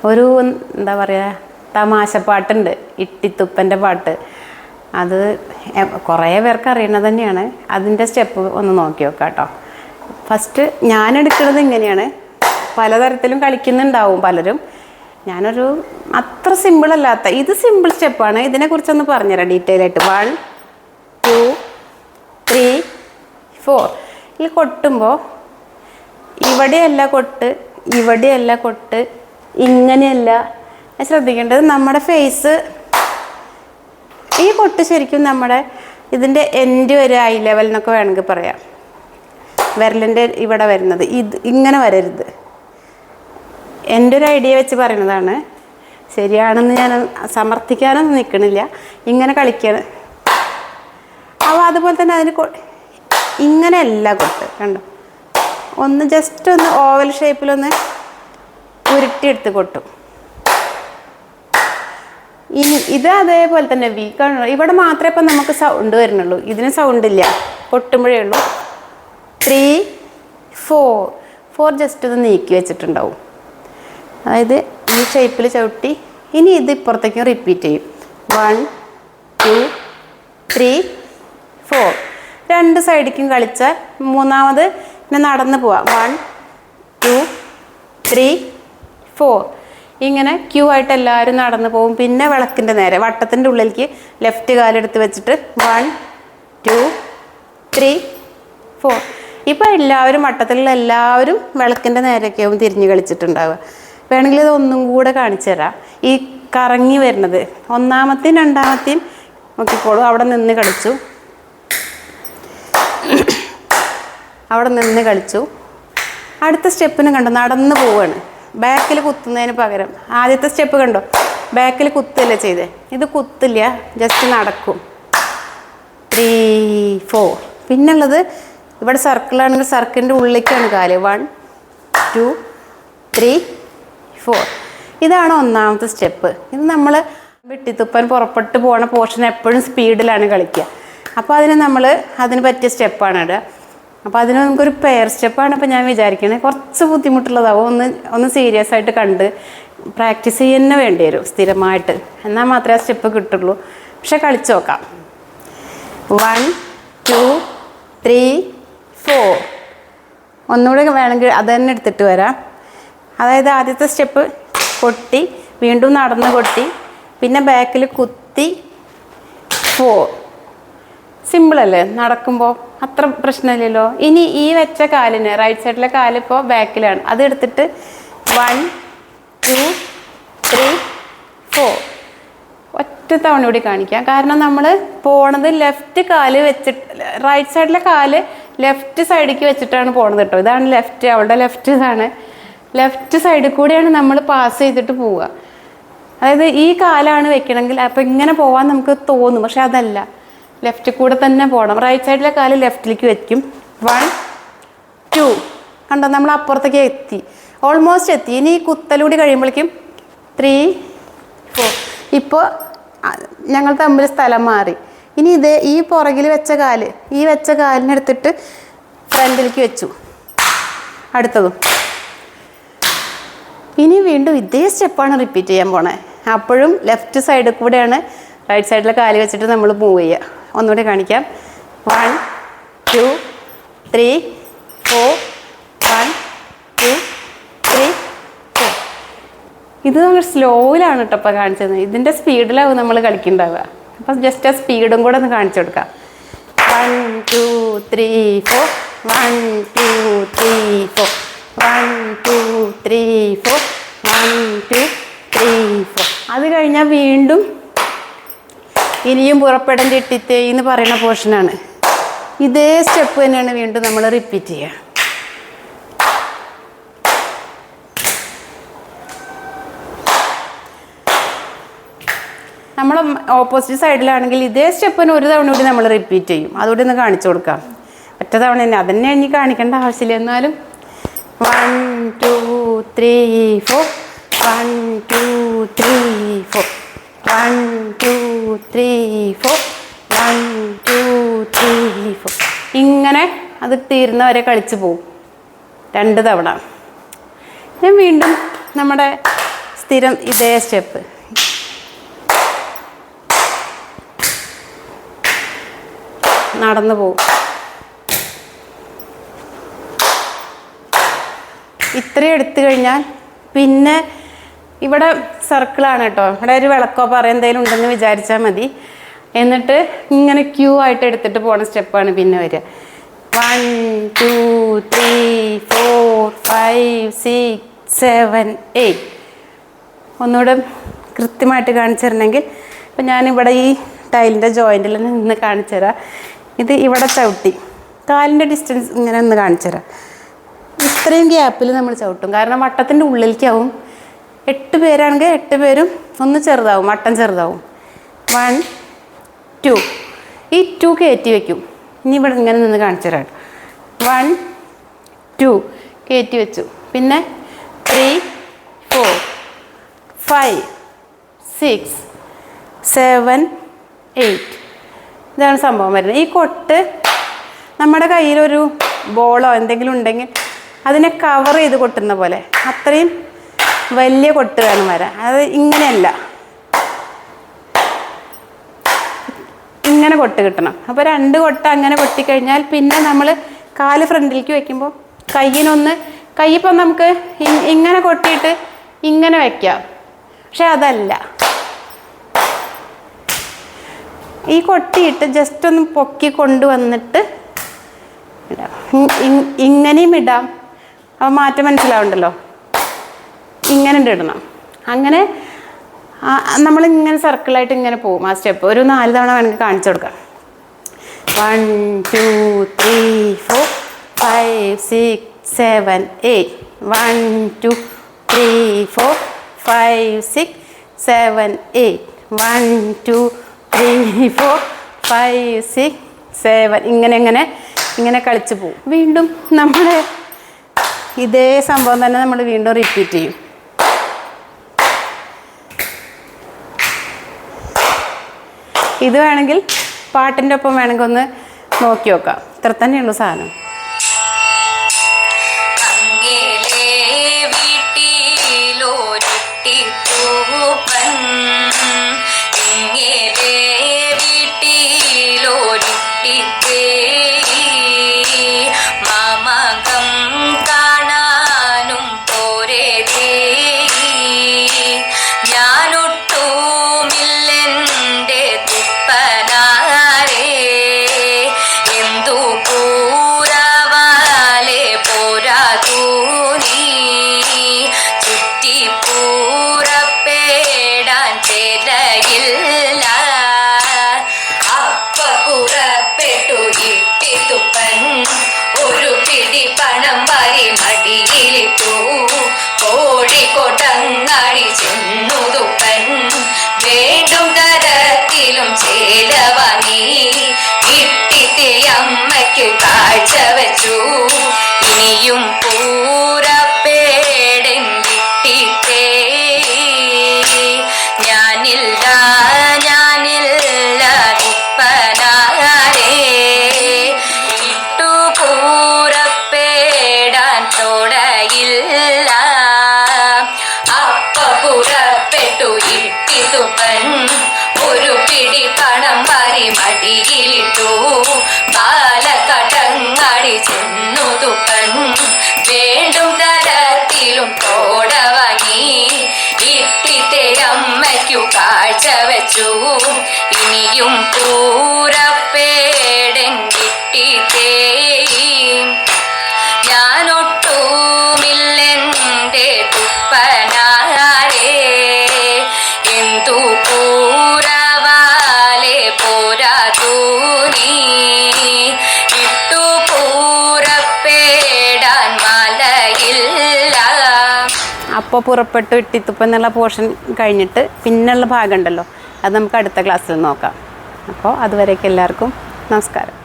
ഒരു എന്താ പറയുക തമാശപ്പാട്ടുണ്ട്, ഇട്ടിത്തുപ്പൻ്റെ പാട്ട്. അത് കുറേ പേർക്ക് അറിയണത് തന്നെയാണ്. അതിൻ്റെ സ്റ്റെപ്പ് ഒന്ന് നോക്കി നോക്കാം കേട്ടോ. ഫസ്റ്റ് ഞാൻ എടുക്കുന്നത് ഇങ്ങനെയാണ്. പലതരത്തിലും കളിക്കുന്നുണ്ടാവും പലരും. ഞാനൊരു അത്ര സിമ്പിളല്ലാത്ത ഇത് സിമ്പിൾ സ്റ്റെപ്പാണ്. ഇതിനെക്കുറിച്ചൊന്ന് പറഞ്ഞുതരാം ഡീറ്റെയിൽ ആയിട്ട്. 1 2 3 4. ഈ കൊട്ടുമ്പോൾ ഇവിടെയല്ല കൊട്ട്, ഇവിടെയല്ല കൊട്ട്, ഇങ്ങനെയല്ല. ശ്രദ്ധിക്കേണ്ടത് നമ്മുടെ ഫേസ്, ഈ കൊട്ട് ശരിക്കും നമ്മുടെ ഇതിൻ്റെ എൻഡ് ഒരു ഐ ലെവൽ എന്നൊക്കെ വേണമെങ്കിൽ പറയാം. വിരലിൻ്റെ ഇവിടെ വരുന്നത് ഇത് ഇങ്ങനെ വരരുത്. എൻ്റെ ഒരു ഐഡിയ വെച്ച് പറയുന്നതാണ്. ശരിയാണെന്ന് ഞാൻ സമർത്ഥിക്കാനൊന്നും നിൽക്കണില്ല. ഇങ്ങനെ കളിക്കണം. അപ്പോൾ അതുപോലെ തന്നെ അതിന് ഇങ്ങനെയല്ല കൊട്ട്. കണ്ടോ, ഒന്ന് ജസ്റ്റ് ഒന്ന് ഓവൽ ഷേപ്പിലൊന്ന് ഉരുട്ടിയെടുത്ത് കൊട്ടും. ഇനി ഇത് അതേപോലെ തന്നെ വീക്കാണ്. ഇവിടെ മാത്രമേ ഇപ്പം നമുക്ക് സൗണ്ട് വരുന്നുള്ളൂ, ഇതിന് സൗണ്ട് ഇല്ല, കൊട്ടുമ്പോഴേ ഉള്ളൂ. 3 4 ജസ്റ്റ് ഒന്ന് നീക്കി വെച്ചിട്ടുണ്ടാവും. അതായത് ഈ ഷേപ്പിൽ ചവിട്ടി. ഇനി ഇത് ഇപ്പുറത്തേക്കും റിപ്പീറ്റ് ചെയ്യും. 1 2 3 4. രണ്ട് സൈഡിലേക്കും കളിച്ചാൽ മൂന്നാമത് പിന്നെ നടന്ന് പോവാം. 1 2 3 4. ഇങ്ങനെ ക്യൂ ആയിട്ട് എല്ലാവരും നടന്നു പോകും. പിന്നെ വിളക്കിൻ്റെ നേരെ വട്ടത്തിൻ്റെ ഉള്ളിലേക്ക് ലെഫ്റ്റ് കാലെടുത്ത് വെച്ചിട്ട് 1 2 3 4. ഇപ്പം എല്ലാവരും വട്ടത്തിലുള്ള എല്ലാവരും വിളക്കിൻ്റെ നേരെയൊക്കെയാവും തിരിഞ്ഞ് കളിച്ചിട്ടുണ്ടാവുക. വേണമെങ്കിൽ ഇത് ഒന്നും കൂടെ കാണിച്ചു തരാം. ഈ കറങ്ങി വരുന്നത് ഒന്നാമത്തെയും രണ്ടാമത്തെയും നോക്കിക്കോളൂ. അവിടെ നിന്ന് കളിച്ചു, അവിടെ നിന്ന് കളിച്ചു. അടുത്ത സ്റ്റെപ്പിന് കണ്ടോ നടന്ന് പോവുകയാണ്. ബാക്കിൽ കുത്തുന്നതിന് പകരം ആദ്യത്തെ സ്റ്റെപ്പ് കണ്ടോ, ബാക്കിൽ കുത്തല്ലേ ചെയ്തേ. ഇത് കുത്തില്ല, ജസ്റ്റ് നടക്കും. 3 4. പിന്നുള്ളത് ഇവിടെ സർക്കിളാണെങ്കിൽ സർക്കിളിൻ്റെ ഉള്ളിലേക്കാണ് കാല്. 1 2 3 4. ഇതാണ് ഒന്നാമത്തെ സ്റ്റെപ്പ്. ഇത് നമ്മൾ വെട്ടിത്തുപ്പൻ പുറപ്പെട്ട് പോണ പോർഷൻ എപ്പോഴും സ്പീഡിലാണ് കളിക്കുക. അപ്പോൾ അതിന് പറ്റിയ സ്റ്റെപ്പാണ് ഇടുക. അപ്പോൾ അതിന് നമുക്കൊരു പെയർ സ്റ്റെപ്പാണ് ഇപ്പോൾ ഞാൻ വിചാരിക്കുന്നത്. കുറച്ച് ബുദ്ധിമുട്ടുള്ളതാവും. ഒന്ന് സീരിയസ് ആയിട്ട് കണ്ട് പ്രാക്ടീസ് ചെയ്യുന്നേ വേണ്ടി വരും സ്ഥിരമായിട്ട്. എന്നാൽ മാത്രമേ ആ സ്റ്റെപ്പ് കിട്ടുള്ളൂ. പക്ഷെ കളിച്ച് നോക്കാം. 1 2 3 4. ഒന്നുകൂടെ വേണമെങ്കിൽ അത് തന്നെ എടുത്തിട്ട് വരാം. അതായത് ആദ്യത്തെ സ്റ്റെപ്പ് കൊട്ടി, വീണ്ടും നടന്ന് കൊട്ടി, പിന്നെ ബാക്കിൽ കുത്തി 4. സിമ്പിളല്ലേ നടക്കുമ്പോൾ, അത്ര പ്രശ്നമില്ലല്ലോ. ഇനി ഈ വെച്ച കാലിന് റൈറ്റ് സൈഡിലെ കാലിപ്പോൾ ബാക്കിലാണ്, അത് എടുത്തിട്ട് 1 2 3 4. ഒറ്റ തവണ കൂടി കാണിക്കാം. കാരണം നമ്മൾ പോണത് ലെഫ്റ്റ് കാല് വെച്ചിട്ട്, റൈറ്റ് സൈഡിലെ കാല് ലെഫ്റ്റ് സൈഡിലേക്ക് വെച്ചിട്ടാണ് പോണത് കേട്ടോ. ഇതാണ് ലെഫ്റ്റ്, അവളുടെ ലെഫ്റ്റ് ഇതാണ്. ലെഫ്റ്റ് സൈഡിൽ കൂടെയാണ് നമ്മൾ പാസ് ചെയ്തിട്ട് പോവുക. അതായത് ഈ കാലാണ് വെക്കണമെങ്കിൽ അപ്പോൾ ഇങ്ങനെ പോകാൻ നമുക്ക് തോന്നും, പക്ഷെ അതല്ല, ലെഫ്റ്റിൽ കൂടെ തന്നെ പോകണം. റൈറ്റ് സൈഡിലെ കാല് ലെഫ്റ്റിലേക്ക് വെക്കും. 1 2. കണ്ടോ, നമ്മൾ അപ്പുറത്തേക്ക് എത്തി, ഓൾമോസ്റ്റ് എത്തി. ഇനി ഈ കുത്തലൂടി കഴിയുമ്പോഴേക്കും 3 4. ഇപ്പോൾ ഞങ്ങൾ തമ്മിൽ സ്ഥലം മാറി. ഇനി ഈ പുറകിൽ വെച്ച കാല്, ഈ വെച്ച കാലിനെടുത്തിട്ട് ഫ്രണ്ടിലേക്ക് വെച്ചു. അടുത്തതും ഇനി വീണ്ടും ഇതേ സ്റ്റെപ്പാണ് റിപ്പീറ്റ് ചെയ്യാൻ പോണേ. അപ്പോഴും ലെഫ്റ്റ് സൈഡിൽ കൂടെയാണ് റൈറ്റ് സൈഡിലെ കാല് വെച്ചിട്ട് നമ്മൾ മൂവ് ചെയ്യുക. ഒന്നുകൂടി കാണിക്കാം. 1 2 3 4. 1 2 3 4. ഇത് നമ്മൾ സ്ലോയിലാണ് കേട്ടോ ഇപ്പോൾ കാണിച്ചത്. ഇതിൻ്റെ സ്പീഡിലാവും നമ്മൾ കളിക്കുന്നുണ്ടാവുക. അപ്പം ജസ്റ്റ് ആ സ്പീഡും കൂടെ ഒന്ന് കാണിച്ചു കൊടുക്കാം. 1 2 3 4. 1 2 3 4. 1 2 3 4. 1 2 3 4. അത് കഴിഞ്ഞാൽ വീണ്ടും ഇനിയും പുറപ്പെടേണ്ട ഇട്ടിത്തേ എന്ന് പറയുന്ന പോർഷനാണ്. ഇതേ സ്റ്റെപ്പ് തന്നെയാണ് വീണ്ടും നമ്മൾ റിപ്പീറ്റ് ചെയ്യുക. നമ്മൾ ഓപ്പോസിറ്റ് സൈഡിലാണെങ്കിൽ ഇതേ സ്റ്റെപ്പിന് ഒരു തവണ കൂടി നമ്മൾ റിപ്പീറ്റ് ചെയ്യും. അതുകൂടി ഒന്ന് കാണിച്ചു കൊടുക്കാം. ഒറ്റ തവണ തന്നെ, അതന്നെ ഇനി കാണിക്കേണ്ട ആവശ്യമില്ല. എന്നാലും 1 2 3 4. 1 2 3 4. 1 2 3 4. 1 2 3 4. ഇങ്ങനെ അത് തീരുന്നവരെ കളിച്ച് പോകും 2 തവണ. ഞാൻ വീണ്ടും നമ്മുടെ സ്ഥിരം ഇതേ സ്റ്റെപ്പ്. നടന്നു പോകും. ഇത്രയും എടുത്തു കഴിഞ്ഞാൽ പിന്നെ ഇവിടെ സർക്കിളാണ് കേട്ടോ. ഇവിടെ ഒരു വിളക്കോ പറ എന്തെങ്കിലും ഉണ്ടെന്ന് വിചാരിച്ചാൽ മതി. എന്നിട്ട് ഇങ്ങനെ ക്യൂ ആയിട്ട് എടുത്തിട്ട് പോണ സ്റ്റെപ്പാണ് പിന്നെ വരിക. 1 2 3 4 5 6 7 8. ഒന്നുകൂടെ കൃത്യമായിട്ട് കാണിച്ചു തരണമെങ്കിൽ ഇപ്പം ഞാനിവിടെ ഈ ടൈലിൻ്റെ ജോയിൻറ്റിൽ നിന്ന് കാണിച്ചു തരാം. ഇത് ഇവിടെ ചവിട്ടി കാലിൻ്റെ ഡിസ്റ്റൻസ് ഇങ്ങനെ ഒന്ന് കാണിച്ചു തരാം. ഇത്രയും ഗ്യാപ്പിൽ നമ്മൾ ചവിട്ടും. കാരണം വട്ടത്തിൻ്റെ ഉള്ളിലേക്കാവും. 8 പേരാണെങ്കിൽ 8 പേരും ഒന്ന് ചെറുതാവും, വട്ടം ചെറുതാവും. 1 2 ഈ 2 കയറ്റി വയ്ക്കും. ഇനി ഇവിടെ ഇങ്ങനെ നിന്ന് കാണിച്ചു തരാം. 1 2 കയറ്റി വെച്ചു. പിന്നെ 3 4 5 6 7 8. ഇതാണ് സംഭവം വരുന്നത്. ഈ കൊട്ട് നമ്മുടെ കയ്യിലൊരു ബോളോ എന്തെങ്കിലും ഉണ്ടെങ്കിൽ അതിനെ കവർ ചെയ്ത് കൊട്ടുന്ന പോലെ അത്രയും വലിയ കൊട്ട് വേണം വരാൻ. അത് ഇങ്ങനെയല്ല, ഇങ്ങനെ കൊട്ട് കിട്ടണം. അപ്പോൾ 2 കൊട്ട് അങ്ങനെ കൊട്ടിക്കഴിഞ്ഞാൽ പിന്നെ നമ്മൾ കാല് ഫ്രണ്ടിലേക്ക് വയ്ക്കുമ്പോൾ കൈ ഇപ്പം നമുക്ക് ഇങ്ങനെ കൊട്ടിയിട്ട് ഇങ്ങനെ വയ്ക്കാം. പക്ഷെ അതല്ല, ഈ കൊട്ടിയിട്ട് ജസ്റ്റ് ഒന്ന് പൊക്കി കൊണ്ടുവന്നിട്ട് ഇടാം. ഇങ്ങനെയും ഇടാം. അപ്പോൾ മാറ്റം മനസ്സിലാവുണ്ടല്ലോ. ഇങ്ങനെ ഇടണം. അങ്ങനെ നമ്മളിങ്ങനെ സർക്കിളായിട്ട് ഇങ്ങനെ പോകും. ആ സ്റ്റെപ്പ് ഒരു 4 തവണ വേണമെങ്കിൽ കാണിച്ചു കൊടുക്കാം. 1 2 3 4 5 6 7 8. 1 2 3 4 5 6 7 8. 1 2 3 4 5 6 7. ഇങ്ങനെ കളിച്ച് പോകും. വീണ്ടും നമ്മൾ ഇതേ സംഭവം തന്നെ നമ്മൾ വീണ്ടും റിപ്പീറ്റ് ചെയ്യും. ഇത് വേണമെങ്കിൽ പാട്ടിൻ്റെ ഒപ്പം വേണമെങ്കിൽ ഒന്ന് നോക്കി നോക്കാം. ഇത്ര തന്നെയുള്ളൂ സാധനം. കോഴിക്കോട്ടങ്ങാടി ചെന്നു തുപ്പൻ വേണ്ടും തരത്തിലും ചേലവാങ്ങി കിട്ടിത്തെ അമ്മയ്ക്കു കാഴ്ച വെച്ചു. ഇനിയും പൂരപ്പേടൻ കിട്ടിത്തേ ഞാനില്ല തുപ്പനാരേ ഇട്ടു പൂരപ്പേടാൻ തോടയില്ല. പുറപ്പെട്ടു ഇട്ടി തുപ്പൻ ഒരു പിടി പണം വാരി മടിയിലിട്ടു. പാലക്കാട്ടങ്ങാടി ചെന്നു തുപ്പൻ വേണ്ടും തരത്തിലും തോട വാങ്ങി ഇട്ടിത്തെ അമ്മയ്ക്കു കാഴ്ച വെച്ചു. ഇനിയും പൂരപ്പേടൻ കിട്ടിത്തേ ഞാനൊട്ടുമില്ലെന്റെ തുപ്പനാരേ എന്തു പൂരവാലെ പോരാതൂ നീ ഇട്ടു പൂരപ്പേടാൻ മലയില്ല. അപ്പോൾ പുറപ്പെട്ടു ഇട്ടിത്തുപ്പം എന്നുള്ള പോർഷൻ കഴിഞ്ഞിട്ട് പിന്നുള്ള ഭാഗം ഉണ്ടല്ലോ, അത് നമുക്ക് അടുത്ത ക്ലാസ്സിൽ നോക്കാം. അപ്പോൾ അതുവരേക്കും എല്ലാവർക്കും നമസ്കാരം.